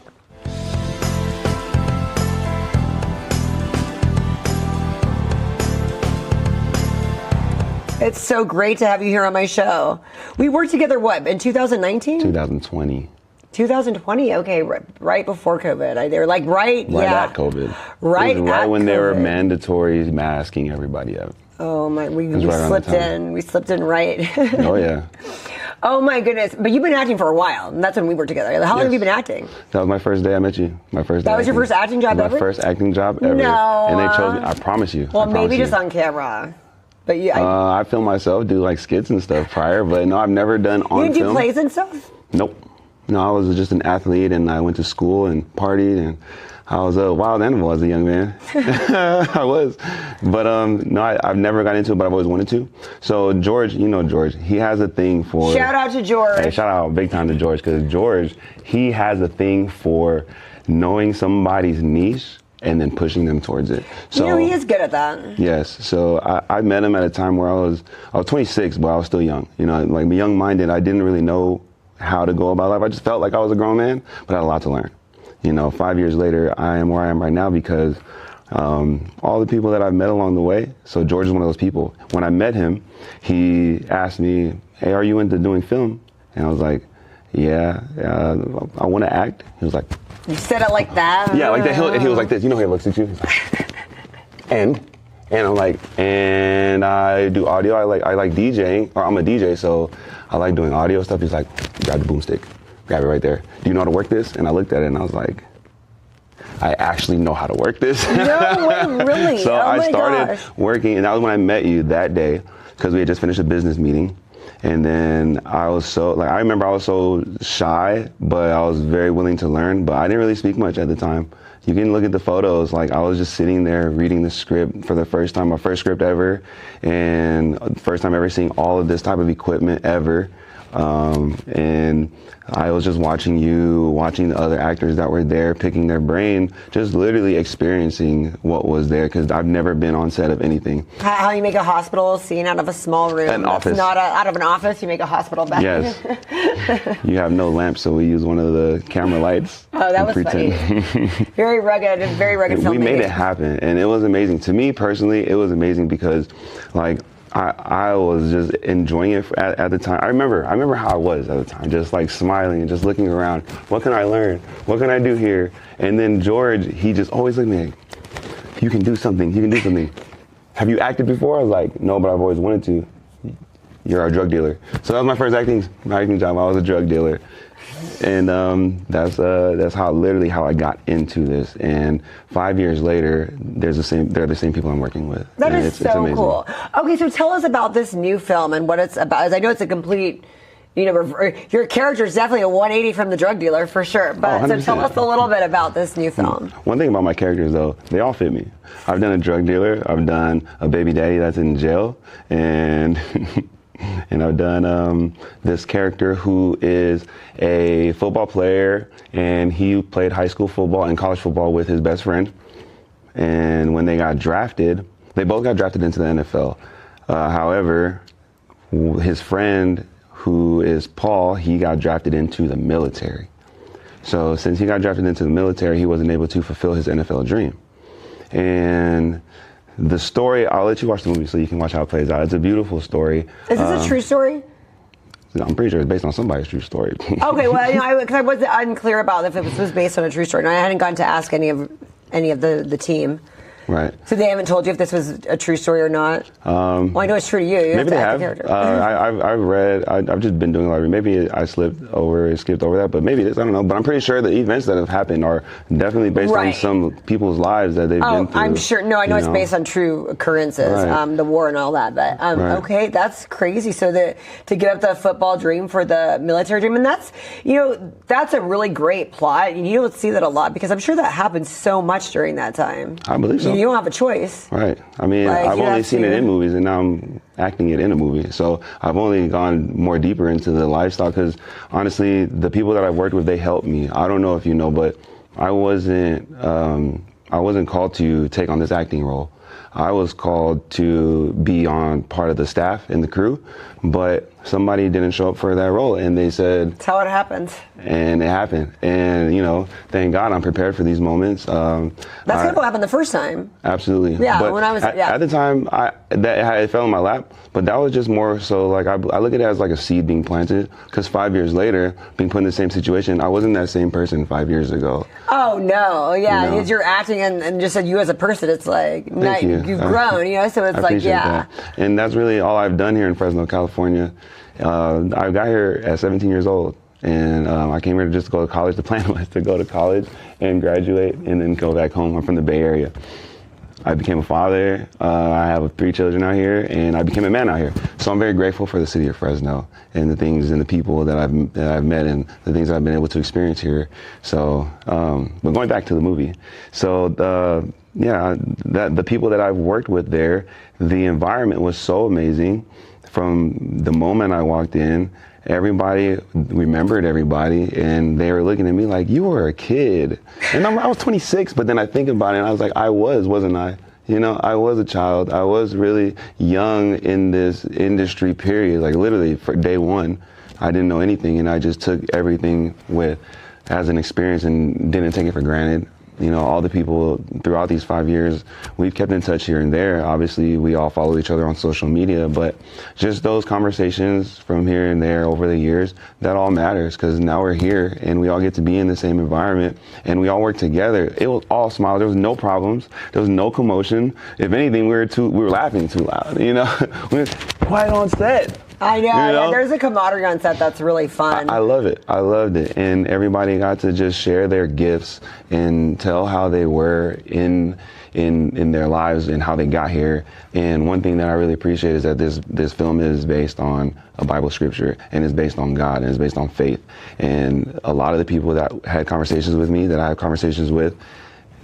It's so great to have you here on my show. We worked together, in 2019? 2020. 2020, okay, right before COVID. They were like, Right at COVID. Right It was right at when they were COVID. mandatory masking everybody up. Oh my, we right around slipped that time. in. We slipped in right. Oh, yeah. Oh my goodness. But you've been acting for a while, and that's when we were together. How long have you been acting? That was my first day I met you. My first day That was your first acting job ever? My first acting job ever. No. And they chose me. I promise you. Well, I promise maybe you. just on camera. But you, I film myself, do like skits and stuff prior, but no, I've never done on you didn't do film. plays and stuff? Nope. No, I was just an athlete, and I went to school and partied, and I was a wild animal as a young man. I was. But no, I've never got into it, but I've always wanted to. So George, you know George, he has a thing for... Shout out to George. Hey, shout out big time to George, because George, he has a thing for knowing somebody's niche and then pushing them towards it. So, you know, he is good at that. Yes. So I met him at a time where I was 26, but I was still young. You know, like young-minded, I didn't really know how to go about life. I just felt like I was a grown man, but I had a lot to learn. You know, 5 years later, I am where I am right now because all the people that I've met along the way. So George is one of those people. When I met him, he asked me, "Hey, are you into doing film?" And I was like, "Yeah, I want to act." He was like, You said it like that? "Yeah, like that." He was like this. You know, he looks at you. He's like, and I'm like, "And I do audio. I like DJing, or I'm a DJ, so I like doing audio stuff." He's like, "Grab the boomstick. Grab it right there. Do you know how to work this?" And I looked at it and I was like, I actually know how to work this. No way, really? So Oh I my started gosh. working, and that was when I met you that day, because we had just finished a business meeting. And then I was I remember I was so shy, but I was very willing to learn, but I didn't really speak much at the time. You can look at the photos, like I was just sitting there reading the script for the first time, my first script ever, and first time ever seeing all of this type of equipment ever. And I was just watching you, watching the other actors that were there, picking their brain, just literally experiencing what was there, because I've never been on set of anything. How you make a hospital scene out of a small room. An office. Not out of an office, you make a hospital bed. Yes. You have no lamp, so we use one of the camera lights. Oh, that was funny. Very rugged filmmaking. We made it happen, and it was amazing. To me personally, it was amazing because, like, I was just enjoying it at the time. I remember how I was at the time, just like smiling and just looking around. What can I learn? What can I do here? And then George, he just always looked at me like, "You can do something. You can do something. Have you acted before?" I was like, "No, but I've always wanted to." "You're a drug dealer." So that was my first acting job. I was a drug dealer. And that's literally how I got into this. And 5 years later, they're the same people I'm working with. That and is it's so amazing. cool. Okay, so tell us about this new film and what it's about. As I know it's a complete, your character is definitely a 180 from the drug dealer for sure. But so 100%. tell us a little bit about this new film. One thing about my characters, though, they all fit me. I've done a drug dealer. I've done a baby daddy that's in jail, and and I've done this character who is a football player, and he played high school football and college football with his best friend. And when they got drafted, they both got drafted into the NFL. However, his friend, who is Paul, he got drafted into the military. So since he got drafted into the military, he wasn't able to fulfill his NFL dream. And the story, I'll let you watch the movie so you can watch how it plays out. It's a beautiful story. Is this a true story? I'm pretty sure it's based on somebody's true story. Okay, well, because I was unclear about if it was based on a true story, and I hadn't gotten to ask any of the team. Right. So they haven't told you if this was a true story or not? Well, I know it's true to you. You Maybe they have have. to act the character. I've read. I've just been doing a lot of. Maybe I skipped over that, but maybe it is. I don't know. But I'm pretty sure the events that have happened are definitely based on some people's lives that they've been through. I'm sure. No, I know it's based on true occurrences, Right. The war and all that. But Right. okay, that's crazy. So to give up the football dream for the military dream, and that's that's a really great plot. And you don't see that a lot because I'm sure that happens so much during that time. I believe so. You don't have a choice. Right. I mean, Like, I've you only have seen it to- in movies, and now I'm acting it in a movie. So I've only gone more deeper into the lifestyle because, honestly, the people that I've worked with, they helped me. I don't know if you know, but I wasn't called to take on this acting role. I was called to be on part of the staff and the crew, but somebody didn't show up for that role, and they said, That's how it happens. and it happened. And thank God I'm prepared for these moments. That's kind of what happened the first time. Absolutely. Yeah, But when I was at the time, it fell in my lap, but that was just more so like I look at it as like a seed being planted, because 5 years later, being put in the same situation, I wasn't that same person 5 years ago. Oh no, yeah, because you're acting and just said you as a person, it's like you've grown, so it's I like, appreciate that. And that's really all I've done here in Fresno, California. I got here at 17 years old, and I came here to just go to college. The plan was to go to college and graduate and then go back home. I'm from the Bay Area. I became a father. I have 3 children out here, and I became a man out here. So I'm very grateful for the city of Fresno and the things and the people that I've met and the things that I've been able to experience here. So, but going back to the movie, so the people that I've worked with there, the environment was so amazing. From the moment I walked in, everybody remembered everybody, and they were looking at me like, you were a kid. And I was 26, but then I think about it, and I was like, wasn't I? I was a child. I was really young in this industry, period. Like literally, for day one, I didn't know anything, and I just took everything as an experience and didn't take it for granted. All the people throughout these 5 years, we've kept in touch here and there. Obviously, we all follow each other on social media, but just those conversations from here and there over the years, that all matters, because now we're here and we all get to be in the same environment and we all work together. It was all smiles. There was no problems. There was no commotion. If anything, we were laughing too loud. We were quiet on set. I know. Yeah, there's a camaraderie on set that's really fun. I love it. I loved it. And everybody got to just share their gifts and tell how they were in their lives and how they got here. And one thing that I really appreciate is that this film is based on a Bible scripture, and is based on God, and is based on faith. And a lot of the people that had conversations with me, that I had conversations with,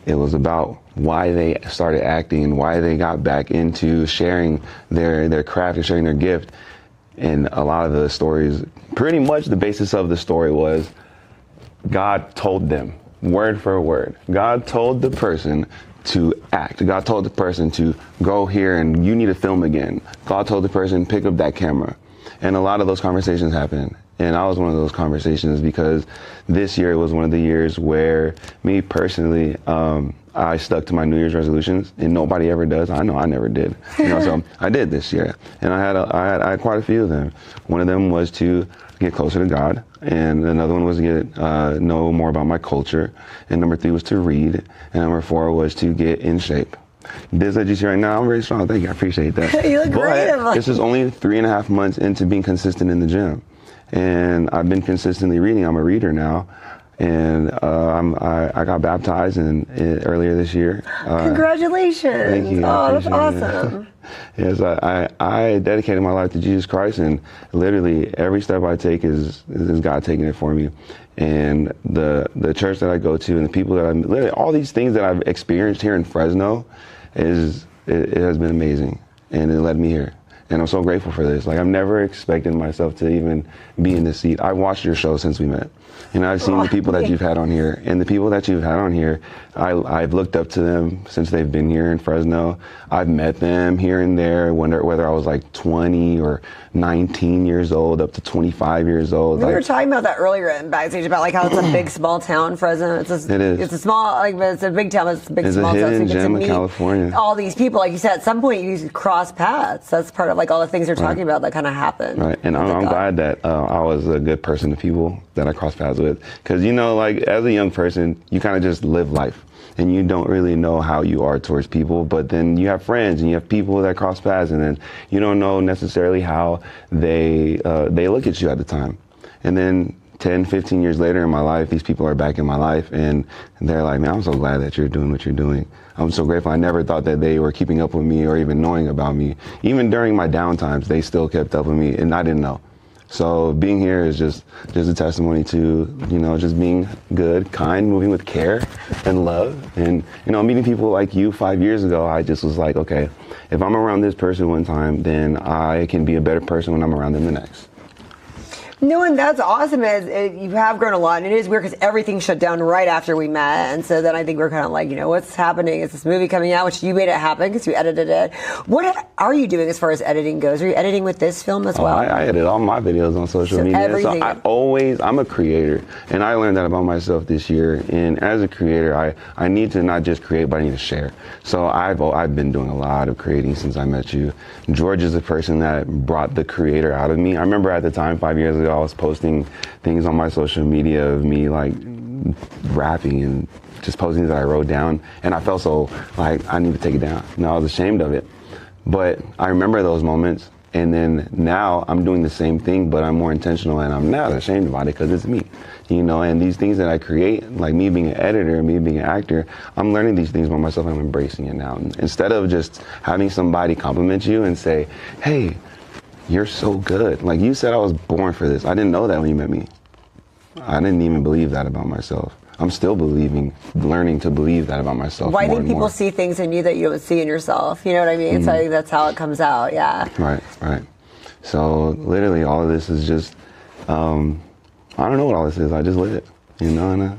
it was about why they started acting and why they got back into sharing their craft and sharing their gift. And a lot of the stories, pretty much the basis of the story was God told them, word for word. God told the person to act. God told the person to go here and you need to film again. God told the person, pick up that camera. And a lot of those conversations happened. And I was one of those conversations, because this year was one of the years where me personally, I stuck to my New Year's resolutions, and nobody ever does. I know I never did. So I did this year, and I had quite a few of them. One of them was to get closer to God, and another one was to get know more about my culture, and number 3 was to read, and number 4 was to get in shape. This that you see right now, I'm very strong. Thank you, I appreciate that. You look great. This is only 3.5 months into being consistent in the gym, and I've been consistently reading. I'm a reader now. And I got baptized earlier this year. Congratulations! Thank you. Oh, that's awesome. Yes, I dedicated my life to Jesus Christ, and literally every step I take is God taking it for me. And the church that I go to, and the people that literally all these things that I've experienced here in Fresno, it has been amazing, and it led me here. And I'm so grateful for this. Like, I've never expected myself to even be in this seat. I've watched your show since we met. And I've seen the people that you've had on here. And the people that you've had on here, I've looked up to them since they've been here in Fresno. I've met them here and there, whether I was like 20 or 19 years old, up to 25 years old. We were talking about that earlier in backstage, about like how it's a big, small town, Fresno. It is. It's a small, but it's a big town, but it's a big, small town. It's a hidden gem in California. All these people, like you said, at some point you cross paths. That's part of like all the things you're talking about that kind of happen. Right, and I'm glad that I was a good person to people that I crossed paths with. Because, like as a young person, you kind of just live life. And you don't really know how you are towards people, but then you have friends and you have people that cross paths, and then you don't know necessarily how they look at you at the time. And then 10, 15 years later in my life, these people are back in my life, and they're like, man, I'm so glad that you're doing what you're doing. I'm so grateful. I never thought that they were keeping up with me or even knowing about me. Even during my down times, they still kept up with me, and I didn't know. So being here is just a testimony to, just being good, kind, moving with care and love. And, meeting people like you 5 years ago, I just was like, okay, if I'm around this person one time, then I can be a better person when I'm around them the next. No, and that's awesome. You have grown a lot, and it is weird because everything shut down right after we met, and so then I think we're kind of like, what's happening? Is this movie coming out? Which you made it happen because you edited it. What are you doing as far as editing goes? Are you editing with this film as well? I edit all my videos on social media. Everything. So I'm a creator, and I learned that about myself this year. And as a creator, I need to not just create, but I need to share. So I've been doing a lot of creating since I met you. George is the person that brought the creator out of me. I remember at the time, 5 years ago, I was posting things on my social media of me like rapping and just posting that I wrote down, and I felt so like I need to take it down. And I was ashamed of it. But I remember those moments, and then now I'm doing the same thing, but I'm more intentional, and I'm not ashamed about it because it's me, and these things that I create, like me being an editor, me being an actor, I'm learning these things about myself, and I'm embracing it now. And instead of just having somebody compliment you and say, hey, you're so good. Like you said, I was born for this. I didn't know that when you met me. I didn't even believe that about myself. I'm still learning to believe that about myself. Well, I think people see things in you that you don't see in yourself. You know what I mean? Mm-hmm. So I think that's how it comes out, yeah. Right. So literally all of this is just, I don't know what all this is. I just live it.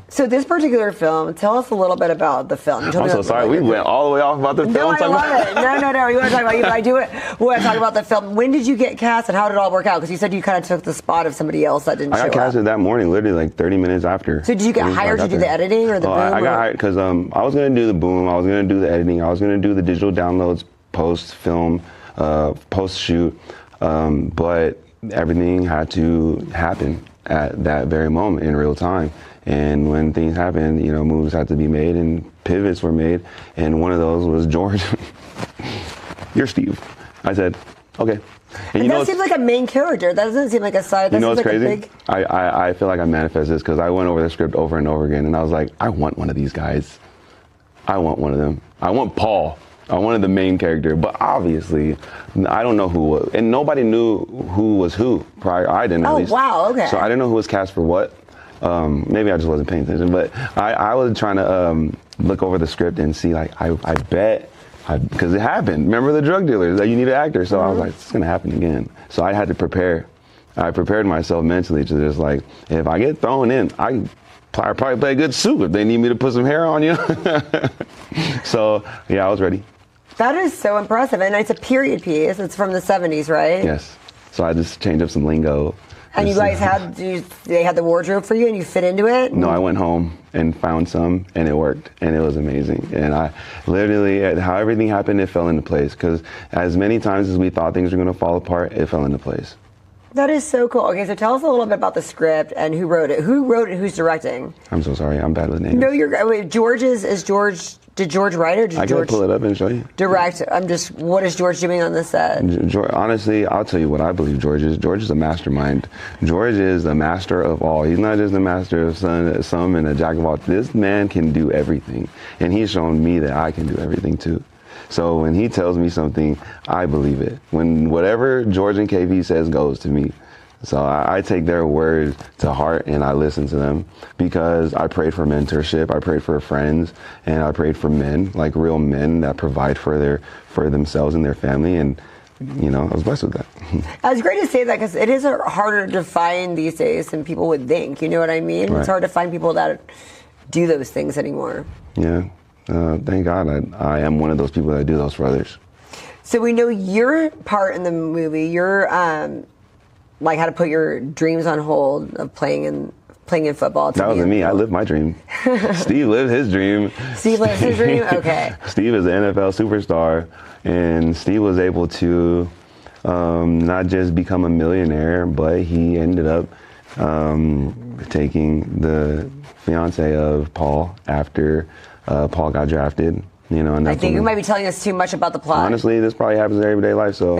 So this particular film, tell us a little bit about the film. I'm so sorry. We went all the way off about the film. No, I love it. No. You want to talk about it? I do it. We want to talk about the film. When did you get cast and how did it all work out? Because you said you kind of took the spot of somebody else that didn't show up. I got casted that morning, literally like 30 minutes after. So did you get hired to do the editing or the boom? I got hired because I was going to do the boom. I was going to do the editing. I was going to do the digital downloads, post-film, post-shoot. But everything had to happen at that very moment in real time. And when things happen, moves had to be made and pivots were made. And one of those was George. You're Steve. I said, okay. And that seems like a main character. That doesn't seem like a side. That what's like crazy? I feel like I manifest this because I went over the script over and over again. And I was like, I want one of these guys. I want one of them. I want Paul. I wanted the main character, but obviously, I don't know who was, and nobody knew who was who prior. I didn't at least. Oh, wow, okay. So I didn't know who was cast for what. Maybe I just wasn't paying attention, but I was trying to look over the script and see, like, I bet, because it happened. Remember the drug dealers that you need an actor, so I was like, it's gonna happen again. So I had to prepare. I prepared myself mentally to just like, if I get thrown in, I probably play a good suit if they need me to put some hair on you. So yeah, I was ready. That is so impressive, and it's a period piece. It's from the 70s, right? Yes. So I just changed up some lingo. And you guys they had the wardrobe for you and you fit into it? No, I went home and found some and it worked and it was amazing. And I literally, how everything happened, it fell into place because as many times as we thought things were going to fall apart, it fell into place. That is so cool. Okay, so tell us a little bit about the script and who wrote it. Who wrote it? Who's directing? I'm so sorry. I'm bad with names. No, did George write it or did George? I can pull it up and show you. Direct. What is George doing on the set? Honestly, I'll tell you what I believe George is. George is a mastermind. George is the master of all. He's not just the master of some and a jack of all. This man can do everything. And he's shown me that I can do everything too. So when he tells me something, I believe it. When whatever George and KV says goes to me. So I take their words to heart and I listen to them because I prayed for mentorship, I prayed for friends, and I prayed for men, like real men that provide for themselves and their family. And I was blessed with that. It's great to say that because it is harder to find these days than people would think. You know what I mean? Right. It's hard to find people that do those things anymore. Yeah. Thank God I am one of those people that do those for others. So we know your part in the movie, you're like how to put your dreams on hold of playing in football. That wasn't me. I lived my dream. Steve lived his dream. Steve lives his dream? Okay. Steve is an NFL superstar, and Steve was able to not just become a millionaire, but he ended up taking the fiance of Paul after Paul got drafted. And I think you might be telling us too much about the plot. Honestly, this probably happens in everyday life. So,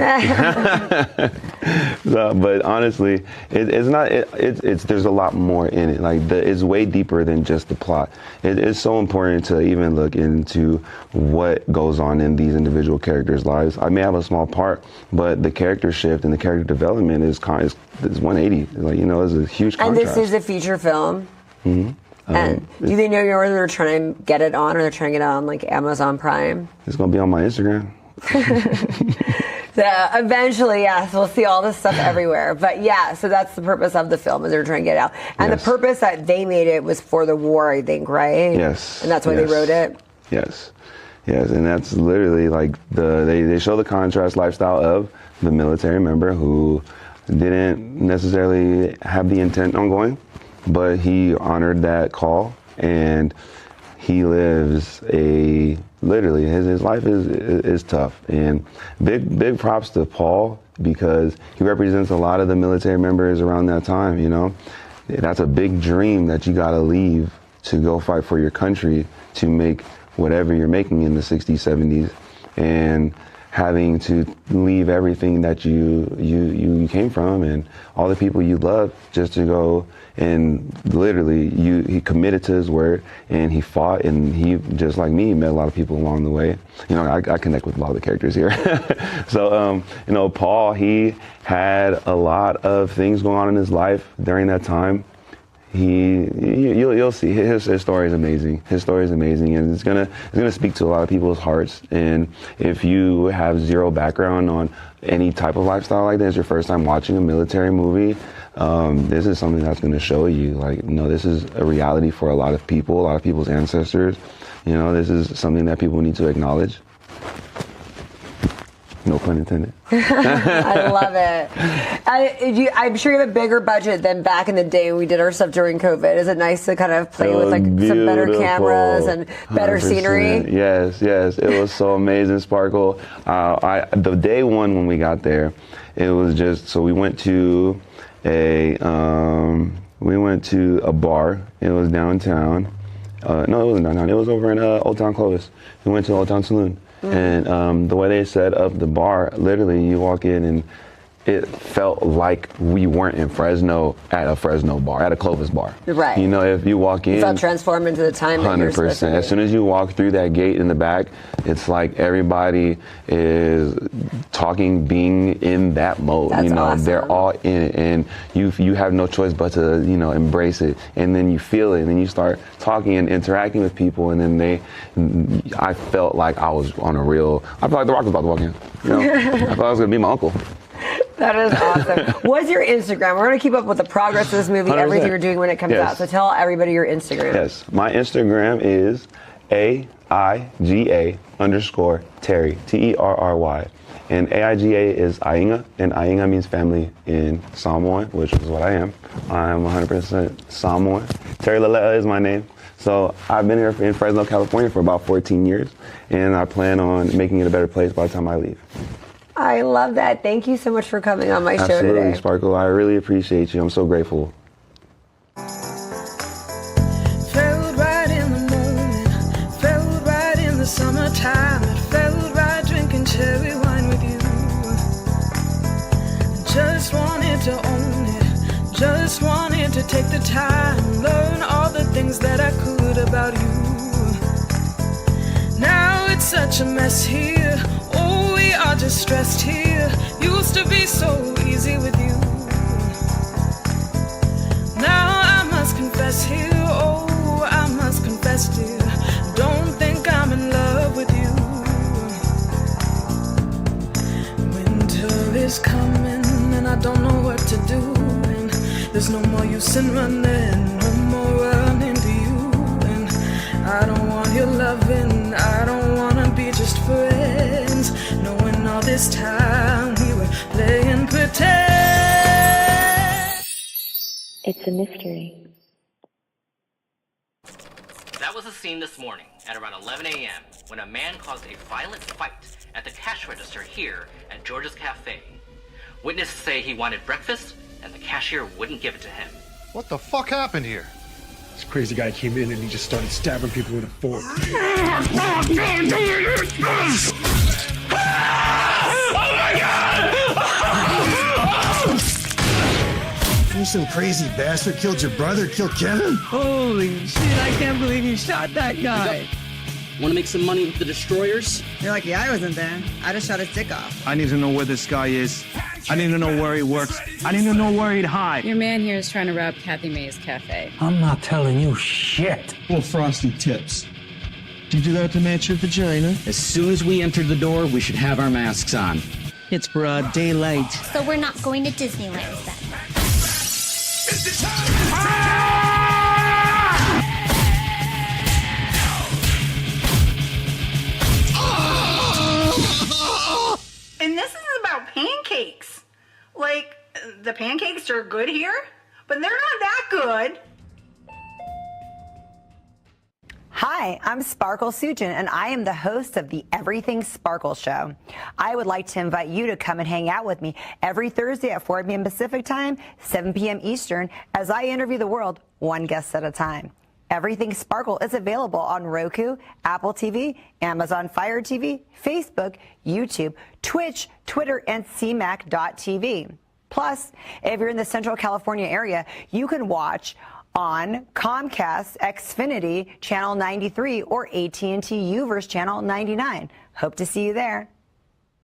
but honestly, it's not. It's there's a lot more in it. Like it's way deeper than just the plot. It's so important to even look into what goes on in these individual characters' lives. I may have a small part, but the character shift and the character development is 180. Like it's a huge contrast. And this is a feature film. Mm-hmm. And do they know whether they're trying to get it on or they're trying to get it on like Amazon Prime? It's going to be on my Instagram. So eventually, yes, we'll see all this stuff everywhere. But yeah, so that's the purpose of the film, is they're trying to get it out. And Yes. the purpose that they made it was for the war, I think, right? Yes. And that's why they wrote it? Yes. Yes, and that's literally like they show the contrast lifestyle of the military member who didn't necessarily have the intent on going, but he honored that call, and he lives literally his life is tough. And big props to Paul, because he represents a lot of the military members around that time, you know. That's a big dream that you gotta leave to go fight for your country, to make whatever you're making in the 60s, 70s, and having to leave everything that you came from and all the people you love just to go. And literally he committed to his word, and he fought, and he, just like me, met a lot of people along the way. You know, I connect with a lot of the characters here. So, you know, Paul, he had a lot of things going on in his life during that time. You'll see his story is amazing. His story is amazing, and it's gonna speak to a lot of people's hearts. And if you have zero background on any type of lifestyle like this, your first time watching a military movie, this is something that's gonna show you, like, you know, this is a reality for a lot of people, a lot of people's ancestors. You know, this is something that people need to acknowledge. No pun intended. I love it. I'm sure you have a bigger budget than back in the day when we did our stuff during COVID. Is it nice to kind of play with like some better cameras and better 100%. scenery? Yes. It was so amazing, Sparkle. The day one when we got there, it was just, so we went to a bar. It was downtown. No, it wasn't downtown. It was over in Old Town Clovis. We went to Old Town Saloon. And the way they set up the bar, literally you walk in and it felt like we weren't in Fresno at a Fresno bar, at a Clovis bar. Right. You know, if you walk in, You felt transformed into the time that you're supposed to 100%. be. As soon as you walk through that gate in the back, it's like everybody is talking, being in that mode. That's you know, awesome. they're all in it, and you have no choice but to, you know, embrace it. And then you feel it, and then you start talking and interacting with people, and then I felt like I was on a real. I felt like The Rock was about to walk in. You know, I thought I was gonna be my uncle. That is awesome. What's your Instagram? We're going to keep up with the progress of this movie, 100%. everything you're doing when it comes Yes. out. So tell everybody your Instagram. Yes, my Instagram is AIGA_Terry, Terry. And AIGA is Ainga, and Ainga means family in Samoan, which is what I am. I am 100% Samoan. Terry Lele'a is my name. So I've been here in Fresno, California for about 14 years, and I plan on making it a better place by the time I leave. I love that. Thank you so much for coming on my show Absolutely, today. Sparkle. I really appreciate you. I'm so grateful. Felt right in the moment, felt right in the summertime. It felt right drinking cherry wine with you. Just wanted to own it, just wanted to take the time, learn all the things that I could about you. Now it's such a mess here, oh, we are just stressed here. Used to be so easy with you. Now I must confess here, oh, I must confess, dear, don't think I'm in love with you. Winter is coming and I don't know what to do, and there's no more use in running, no more running to you. And I don't want your loving, I don't wanna be just friends, knowing all this time we were playing pretend. It's a mystery. That was the scene this morning at around 11 a.m. when a man caused a violent fight at the cash register here at George's Cafe. Witnesses say he wanted breakfast and the cashier wouldn't give it to him. What the fuck happened here? This crazy guy came in and he just started stabbing people with a fork. You some crazy bastard killed your brother, killed Kevin? Holy shit, I can't believe you shot that guy. Want to make some money with the destroyers? You're like, yeah, I wasn't there. I just shot his dick off. I need to know where this guy is. I need to know where he works. I need to know where he'd hide. Your man here is trying to rob Kathy May's cafe. I'm not telling you shit. Well, frosty tips. Did you do that to match your vagina? As soon as we entered the door, we should have our masks on. It's broad daylight. So we're not going to Disneyland then. And this is about pancakes. Like, the pancakes are good here, but they're not that good. Hi, I'm Sparkle Sujan, and I am the host of the Everything Sparkle Show. I would like to invite you to come and hang out with me every Thursday at 4 p.m. Pacific Time, 7 p.m. Eastern, as I interview the world one guest at a time. Everything Sparkle is available on Roku, Apple TV, Amazon Fire TV, Facebook, YouTube, Twitch, Twitter, and CMAC.tv. Plus, if you're in the Central California area, you can watch on Comcast Xfinity Channel 93 or AT&T UVerse Channel 99. Hope to see you there.